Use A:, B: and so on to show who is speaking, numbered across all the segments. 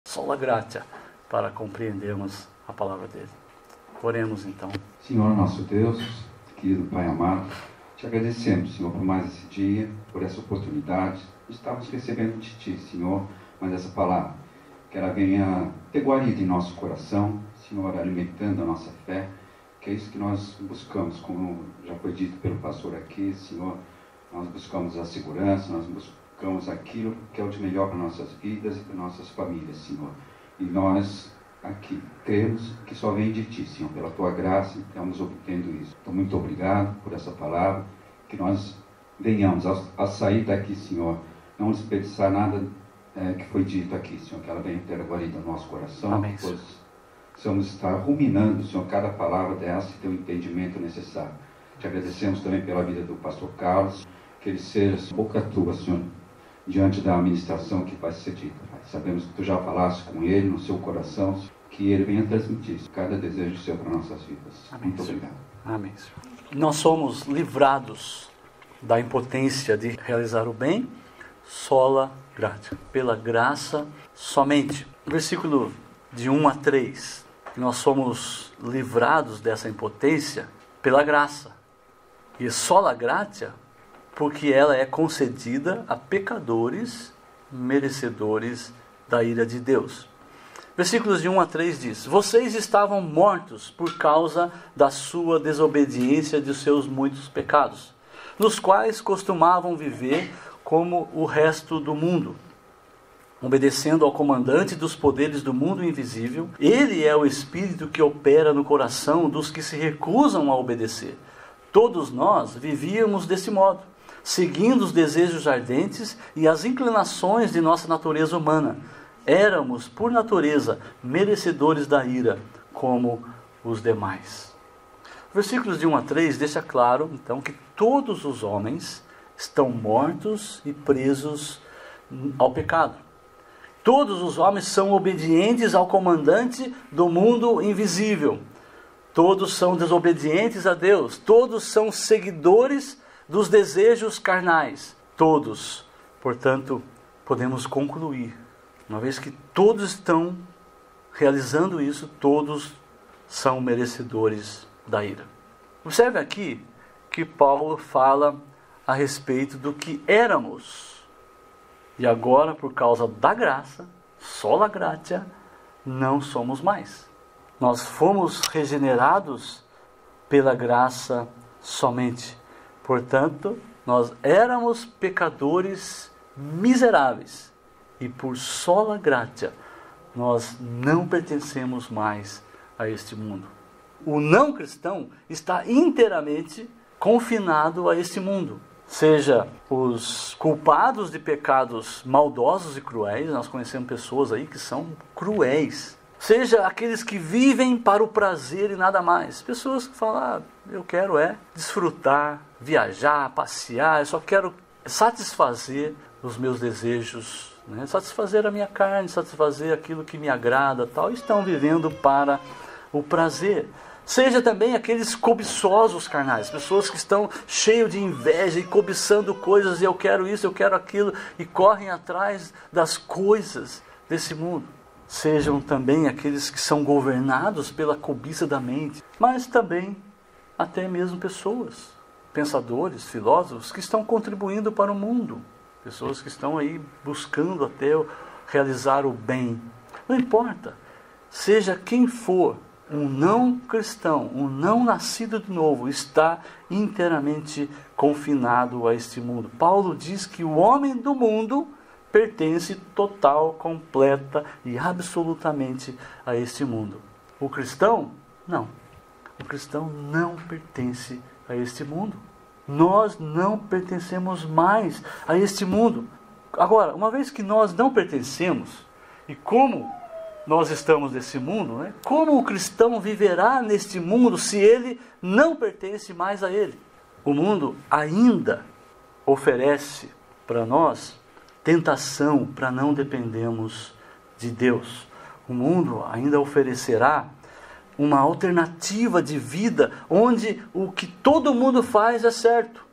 A: sola gratia, para compreendermos a palavra dele. Oremos então.
B: Senhor nosso Deus, querido Pai amado, te agradecemos, Senhor, por mais esse dia, por essa oportunidade. Estamos recebendo de Ti, Senhor, mais essa palavra. Que ela venha ter guarida em nosso coração, Senhor, alimentando a nossa fé, que é isso que nós buscamos, como já foi dito pelo pastor aqui, Senhor. Nós buscamos a segurança, nós buscamos aquilo que é o de melhor para nossas vidas e para nossas famílias, Senhor. E nós aqui cremos que só vem de Ti, Senhor, pela Tua graça, estamos obtendo isso. Então, muito obrigado por essa palavra, que nós venhamos a sair daqui, Senhor, não desperdiçar nada que foi dito aqui, Senhor, que ela venha ter guarida no nosso coração.
A: Amém.
B: Possamos estar ruminando, Senhor, cada palavra dessa e ter o entendimento necessário. Te agradecemos também pela vida do pastor Carlos, que ele seja boca Tua, Senhor, diante da administração que vai ser dita. Sabemos que Tu já falaste com ele, no seu coração, que ele venha transmitir cada desejo seu para nossas vidas.
A: Amém,
B: muito obrigado.
A: Amém, Senhor. Nós somos livrados da impotência de realizar o bem, sola gratia, pela graça somente. Versículo de 1 a 3, que nós somos livrados dessa impotência pela graça. E sola gratia, porque ela é concedida a pecadores merecedores da ira de Deus. Versículos de 1 a 3 diz: vocês estavam mortos por causa da sua desobediência e dos seus muitos pecados, nos quais costumavam viver como o resto do mundo, obedecendo ao comandante dos poderes do mundo invisível. Ele é o Espírito que opera no coração dos que se recusam a obedecer. Todos nós vivíamos desse modo, seguindo os desejos ardentes e as inclinações de nossa natureza humana. Éramos, por natureza, merecedores da ira, como os demais. Versículos de 1 a 3 deixa claro, então, que todos os homens estão mortos e presos ao pecado. Todos os homens são obedientes ao comandante do mundo invisível. Todos são desobedientes a Deus. Todos são seguidores dos desejos carnais. Todos, portanto, podemos concluir, uma vez que todos estão realizando isso, todos são merecedores da ira. Observe aqui que Paulo fala a respeito do que éramos. E agora, por causa da graça, sola gratia, não somos mais. Nós fomos regenerados pela graça somente. Portanto, nós éramos pecadores miseráveis. E por sola gratia, nós não pertencemos mais a este mundo. O não cristão está inteiramente confinado a este mundo. Seja os culpados de pecados maldosos e cruéis, nós conhecemos pessoas aí que são cruéis. Seja aqueles que vivem para o prazer e nada mais. Pessoas que falam, eu quero desfrutar, viajar, passear, eu só quero satisfazer os meus desejos, né? Satisfazer a minha carne, satisfazer aquilo que me agrada, tal. Estão vivendo para o prazer. Seja também aqueles cobiçosos carnais, pessoas que estão cheios de inveja e cobiçando coisas, e eu quero isso, eu quero aquilo, e correm atrás das coisas desse mundo. Sejam também aqueles que são governados pela cobiça da mente, mas também até mesmo pessoas, pensadores, filósofos, que estão contribuindo para o mundo, pessoas que estão aí buscando até realizar o bem. Não importa, seja quem for, um não cristão, um não nascido de novo, está inteiramente confinado a este mundo. Paulo diz que o homem do mundo pertence total, completa e absolutamente a este mundo. O cristão, não. O cristão não pertence a este mundo. Nós não pertencemos mais a este mundo. Agora, uma vez que nós não pertencemos, e como nós estamos nesse mundo, né? Como o cristão viverá neste mundo se ele não pertence mais a ele? O mundo ainda oferece para nós tentação para não dependermos de Deus. O mundo ainda oferecerá uma alternativa de vida onde o que todo mundo faz é certo.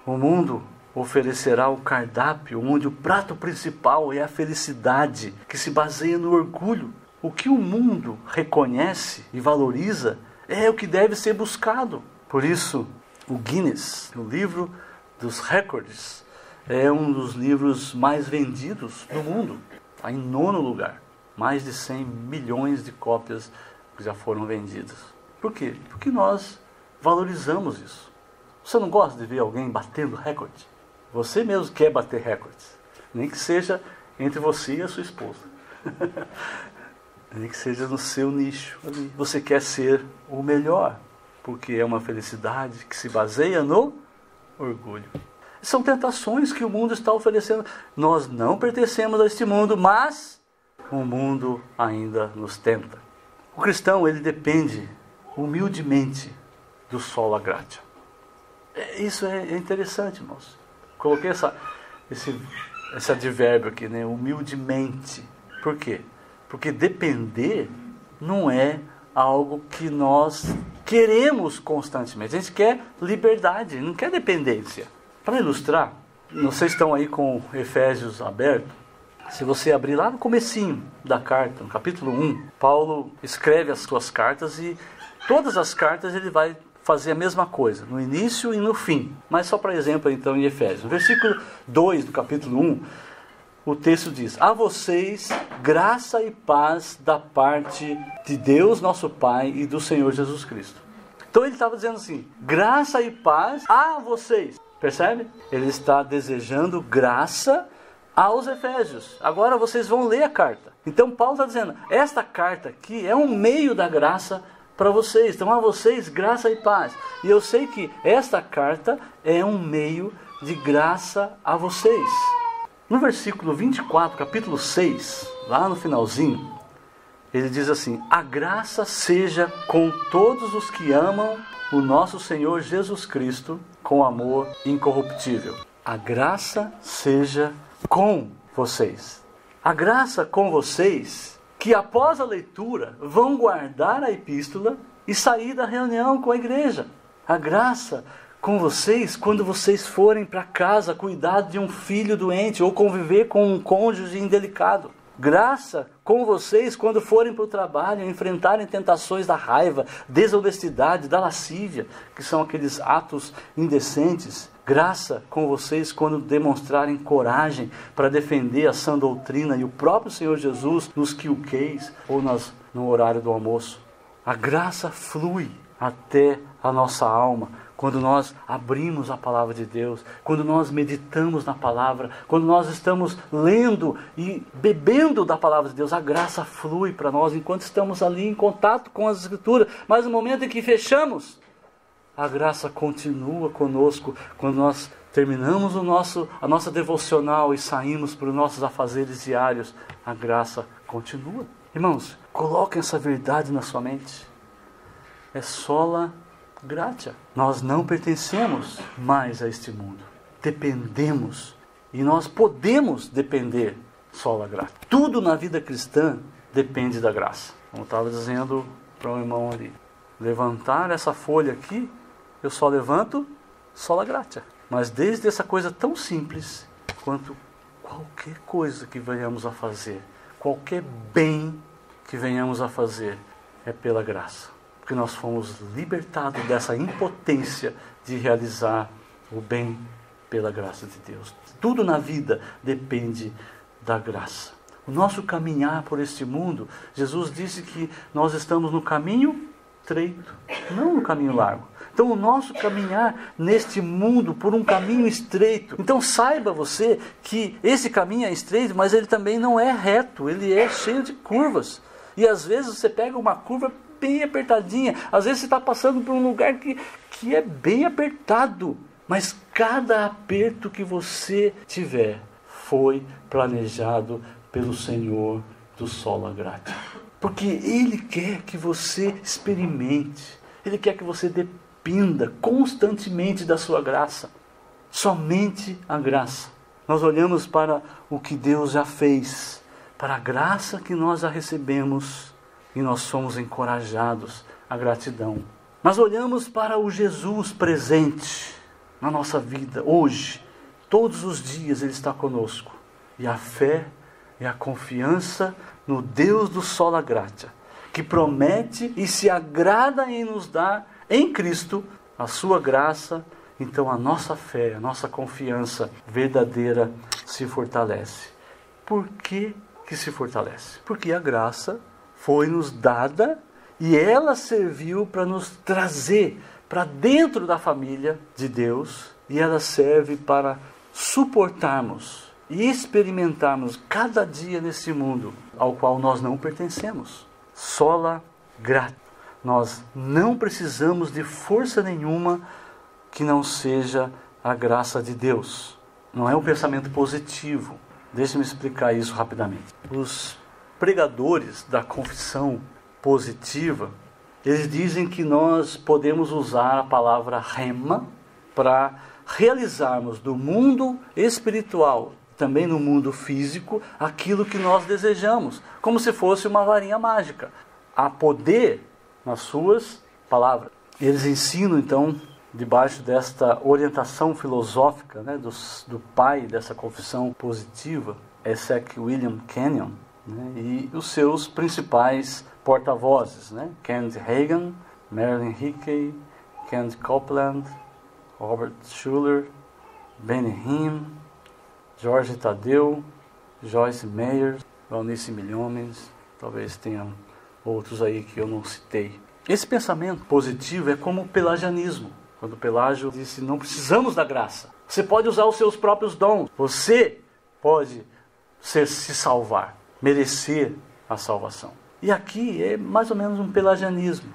A: O mundo oferecerá o cardápio onde o prato principal é a felicidade, que se baseia no orgulho. O que o mundo reconhece e valoriza é o que deve ser buscado. Por isso, o Guinness, o livro dos recordes, é um dos livros mais vendidos do mundo. Está em 9º lugar. Mais de 100 milhões de cópias já foram vendidas. Por quê? Porque nós valorizamos isso. Você não gosta de ver alguém batendo recorde? Você mesmo quer bater recordes. Nem que seja entre você e a sua esposa. Nem que seja no seu nicho ali. Você quer ser o melhor. Porque é uma felicidade que se baseia no orgulho. São tentações que o mundo está oferecendo. Nós não pertencemos a este mundo, mas o mundo ainda nos tenta. O cristão, ele depende humildemente do sola gratia. Isso é interessante, irmãos. Coloquei esse advérbio aqui, né? Humildemente. Por quê? Porque depender não é algo que nós queremos constantemente. A gente quer liberdade, não quer dependência. Para ilustrar, vocês estão aí com Efésios aberto. Se você abrir lá no comecinho da carta, no capítulo 1, Paulo escreve as suas cartas e todas as cartas ele vai fazer a mesma coisa, no início e no fim. Mas só para exemplo, então, em Efésios. No versículo 2 do capítulo 1, o texto diz: a vocês, graça e paz da parte de Deus, nosso Pai, e do Senhor Jesus Cristo. Então ele estava dizendo assim, graça e paz a vocês. Percebe? Ele está desejando graça aos Efésios. Agora vocês vão ler a carta. Então Paulo está dizendo, esta carta aqui é um meio da graça para vocês. Então a vocês, graça e paz. E eu sei que esta carta é um meio de graça a vocês. No versículo 24, capítulo 6, lá no finalzinho, ele diz assim, a graça seja com todos os que amam o nosso Senhor Jesus Cristo com amor incorruptível. A graça seja com vocês. A graça com vocês, que após a leitura vão guardar a epístola e sair da reunião com a igreja. A graça com vocês quando vocês forem para casa cuidar de um filho doente ou conviver com um cônjuge indelicado. Graça com vocês quando forem para o trabalho e enfrentarem tentações da raiva, desonestidade, da lascívia, que são aqueles atos indecentes. Graça com vocês quando demonstrarem coragem para defender a sã doutrina e o próprio Senhor Jesus nos QQs ou no horário do almoço. A graça flui até a nossa alma quando nós abrimos a palavra de Deus, quando nós meditamos na palavra, quando nós estamos lendo e bebendo da palavra de Deus, a graça flui para nós enquanto estamos ali em contato com as Escrituras. Mas no momento em que fechamos, a graça continua conosco quando nós terminamos a nossa devocional e saímos para os nossos afazeres diários. A graça continua. Irmãos, coloquem essa verdade na sua mente. É sola gratia. Nós não pertencemos mais a este mundo. Dependemos. E nós podemos depender sola gratia. Tudo na vida cristã depende da graça. Como eu estava dizendo para o irmão ali. Levantar essa folha aqui, eu só levanto sola gratia. Mas desde essa coisa tão simples, quanto qualquer coisa que venhamos a fazer, qualquer bem que venhamos a fazer, é pela graça. Porque nós fomos libertados dessa impotência de realizar o bem pela graça de Deus. Tudo na vida depende da graça. O nosso caminhar por este mundo, Jesus disse que nós estamos no caminho estreito, não no caminho largo. Então o nosso caminhar neste mundo por um caminho estreito. Então saiba você que esse caminho é estreito, mas ele também não é reto, ele é cheio de curvas. E às vezes você pega uma curva bem apertadinha, às vezes você está passando por um lugar que é bem apertado, mas cada aperto que você tiver foi planejado pelo Senhor do sola gratia, porque Ele quer que você experimente, Ele quer que você dependa constantemente da sua graça, somente a graça. Nós olhamos para o que Deus já fez, para a graça que nós já recebemos, e nós somos encorajados à gratidão. Nós olhamos para o Jesus presente na nossa vida hoje Todos os dias Ele está conosco. E a fé é a confiança no Deus do sola gratia, que promete e se agrada em nos dar em Cristo a sua graça. Então a nossa fé, a nossa confiança verdadeira se fortalece. Por que se fortalece? Porque a graça foi nos dada e ela serviu para nos trazer para dentro da família de Deus, e ela serve para suportarmos e experimentarmos cada dia nesse mundo ao qual nós não pertencemos. Sola gratia. Nós não precisamos de força nenhuma que não seja a graça de Deus. Não é um pensamento positivo. Deixe-me explicar isso rapidamente. Os pregadores da confissão positiva, eles dizem que nós podemos usar a palavra rema para realizarmos do mundo espiritual, também no mundo físico, aquilo que nós desejamos, como se fosse uma varinha mágica. Há poder nas suas palavras. Eles ensinam, então, debaixo desta orientação filosófica, né, do pai dessa confissão positiva, S.H. William Kenyon, né, e os seus principais porta-vozes, né, Kenneth Hagin, Marilyn Hickey, Kenneth Copeland, Robert Schuller, Benny Hinn, Jorge Tadeu, Joyce Meyer, Valnice Milhomens, talvez tenham outros aí que eu não citei. Esse pensamento positivo é como o pelagianismo. Quando Pelágio disse, não precisamos da graça. Você pode usar os seus próprios dons. Você pode se salvar, merecer a salvação. E aqui é mais ou menos um pelagianismo.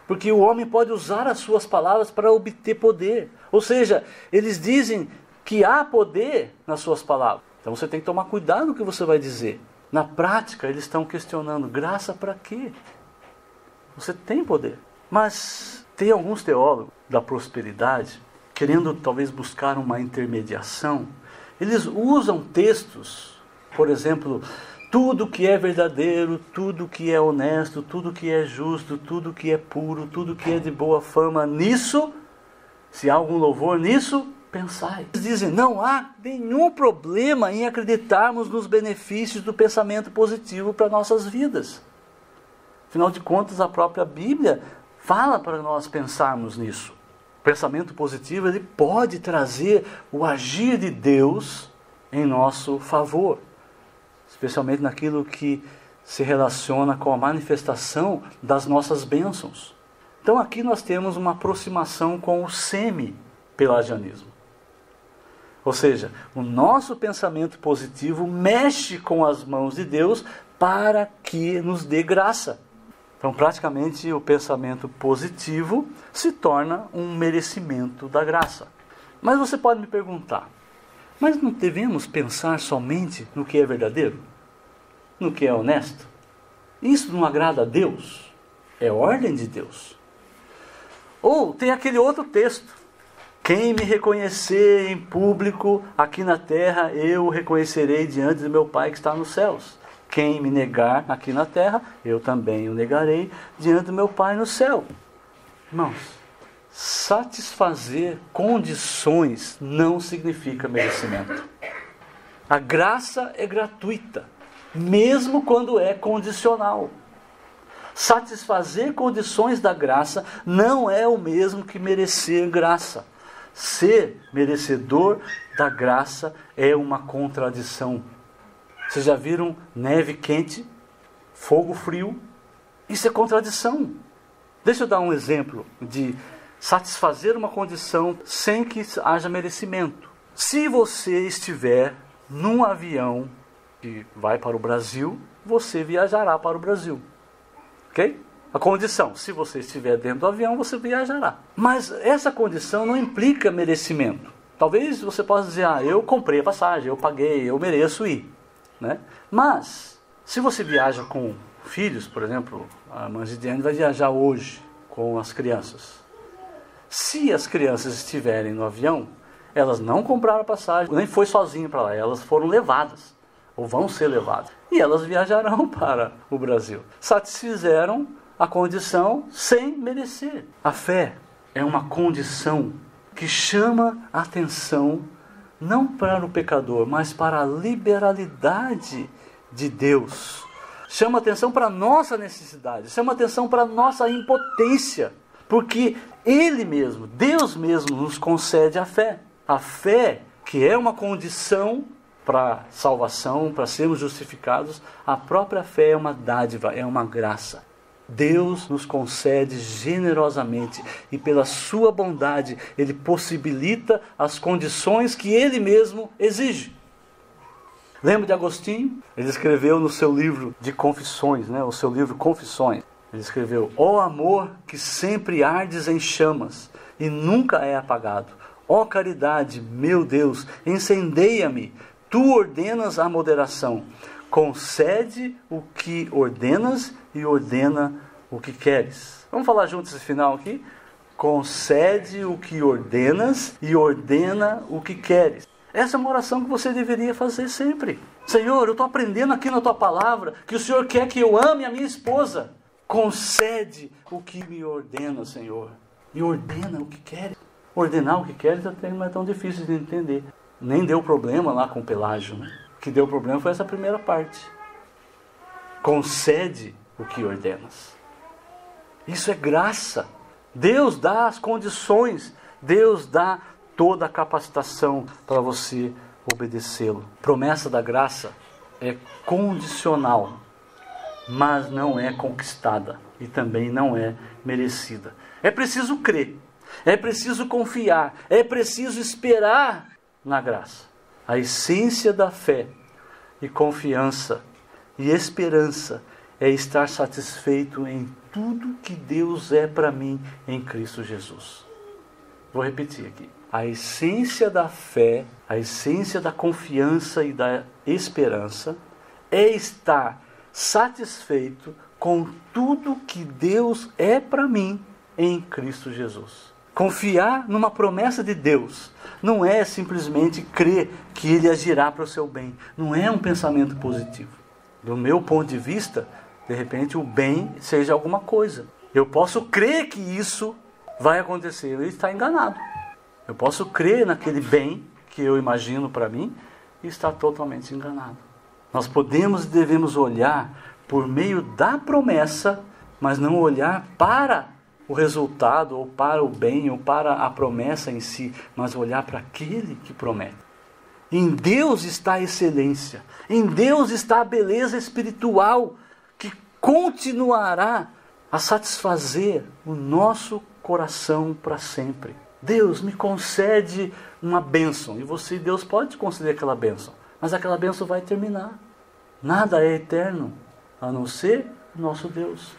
A: Porque o homem pode usar as suas palavras para obter poder. Ou seja, eles dizem que há poder nas suas palavras. Então você tem que tomar cuidado no que você vai dizer. Na prática, eles estão questionando, graça para quê? Você tem poder. Mas tem alguns teólogos da prosperidade, querendo talvez buscar uma intermediação, eles usam textos, por exemplo, tudo que é verdadeiro, tudo que é honesto, tudo que é justo, tudo que é puro, tudo que é de boa fama, nisso, se há algum louvor nisso, pensai. Eles dizem, não há nenhum problema em acreditarmos nos benefícios do pensamento positivo para nossas vidas. Afinal de contas, a própria Bíblia fala para nós pensarmos nisso. O pensamento positivo, ele pode trazer o agir de Deus em nosso favor, especialmente naquilo que se relaciona com a manifestação das nossas bênçãos. Então aqui nós temos uma aproximação com o semi-pelagianismo. Ou seja, o nosso pensamento positivo mexe com as mãos de Deus para que nos dê graça. Então, praticamente, o pensamento positivo se torna um merecimento da graça. Mas você pode me perguntar, mas não devemos pensar somente no que é verdadeiro? No que é honesto? Isso não agrada a Deus? É ordem de Deus. Ou tem aquele outro texto, quem me reconhecer em público aqui na terra, eu o reconhecerei diante do meu Pai que está nos céus. Quem me negar aqui na terra, eu também o negarei diante do meu Pai no céu. Irmãos, satisfazer condições não significa merecimento. A graça é gratuita, mesmo quando é condicional. Satisfazer condições da graça não é o mesmo que merecer graça. Ser merecedor da graça é uma contradição. Vocês já viram neve quente, fogo frio? Isso é contradição. Deixa eu dar um exemplo de satisfazer uma condição sem que haja merecimento. Se você estiver num avião que vai para o Brasil, você viajará para o Brasil. Ok? A condição, se você estiver dentro do avião, você viajará. Mas essa condição não implica merecimento. Talvez você possa dizer, eu comprei a passagem, eu paguei, eu mereço ir. Né? Mas, se você viaja com filhos, por exemplo, a mãe de Diane vai viajar hoje com as crianças. Se as crianças estiverem no avião, elas não compraram a passagem, nem foi sozinho para lá, elas foram levadas, ou vão ser levadas. E elas viajarão para o Brasil. Satisfizeram a condição sem merecer. A fé é uma condição que chama a atenção não para o pecador, mas para a liberalidade de Deus. Chama atenção para a nossa necessidade, chama atenção para a nossa impotência, porque Ele mesmo, Deus mesmo, nos concede a fé. A fé, que é uma condição para salvação, para sermos justificados, a própria fé é uma dádiva, é uma graça. Deus nos concede generosamente e pela sua bondade Ele possibilita as condições que Ele mesmo exige. Lembra de Agostinho? Ele escreveu no seu livro de Confissões, o seu livro Confissões. Ele escreveu: ó amor que sempre ardes em chamas e nunca é apagado. Ó caridade, meu Deus, incendeia-me. Tu ordenas a moderação. Concede o que ordenas e ordena o que queres. Vamos falar juntos esse final aqui? Concede o que ordenas e ordena o que queres. Essa é uma oração que você deveria fazer sempre. Senhor, eu estou aprendendo aqui na Tua palavra que o Senhor quer que eu ame a minha esposa. Concede o que me ordena, Senhor. E ordena o que queres. Ordenar o que queres até não é tão difícil de entender. Nem deu problema lá com o Pelágio, O que deu problema foi essa primeira parte. Concede o que ordenas. Isso é graça. Deus dá as condições. Deus dá toda a capacitação para você obedecê-lo. Promessa da graça é condicional, mas não é conquistada e também não é merecida. É preciso crer, é preciso confiar, é preciso esperar na graça. A essência da fé e confiança e esperança é estar satisfeito em tudo que Deus é para mim em Cristo Jesus. Vou repetir aqui. A essência da fé, a essência da confiança e da esperança é estar satisfeito com tudo que Deus é para mim em Cristo Jesus. Confiar numa promessa de Deus não é simplesmente crer que Ele agirá para o seu bem. Não é um pensamento positivo. Do meu ponto de vista, de repente o bem seja alguma coisa. Eu posso crer que isso vai acontecer. Ele está enganado. Eu posso crer naquele bem que eu imagino para mim e estar totalmente enganado. Nós podemos e devemos olhar por meio da promessa, mas não olhar para o resultado, ou para o bem, ou para a promessa em si, mas olhar para aquele que promete. Em Deus está a excelência, em Deus está a beleza espiritual que continuará a satisfazer o nosso coração para sempre. Deus me concede uma bênção, e Deus pode te conceder aquela bênção, mas aquela bênção vai terminar. Nada é eterno, a não ser nosso Deus.